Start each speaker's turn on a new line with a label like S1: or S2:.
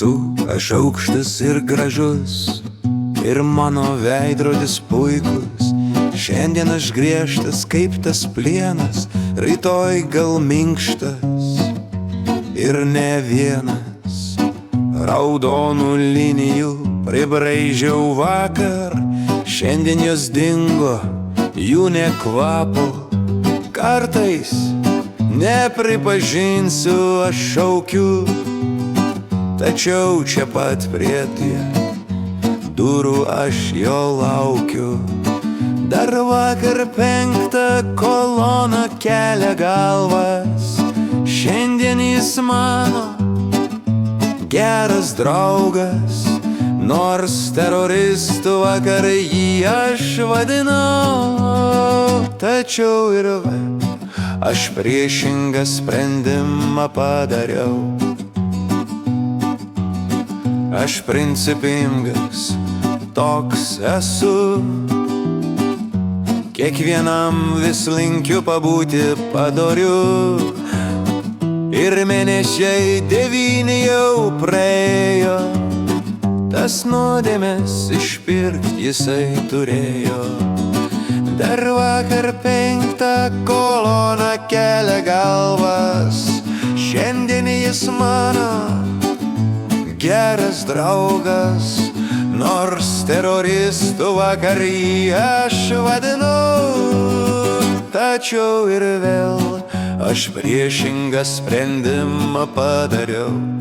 S1: Esu aš aukštas ir gražus, ir mano veidrodis puikus. Šiandien aš griežtas kaip tas plienas, rytoj gal minkštas. Ir ne vienas raudonų linijų pribraižiau vakar, šiandien jos dingo, jų nė kvapo. Kartais nepripažinsiu, aš šaukiu, tačiau čia pat prie durų aš jo laukiu. Dar vakar 5 kolona kelia galvas, šiandien jis mano geras draugas. Nors teroristų vakar jį aš vadinau, tačiau ir aš priešingą sprendimą padariau. Aš principingas toks esu, kiekvienam vis linkiu pabūti padoriu. Ir mėnesiai 9 jau praėjo, tas nuodėmes išpirkt jisai turėjo. Dar vakar 5 kolona kelia galvas, šiandien jis mano geras draugas. Nors teroristų vakar jį aš vadinau, tačiau ir vėl aš priešingą sprendimą padariau.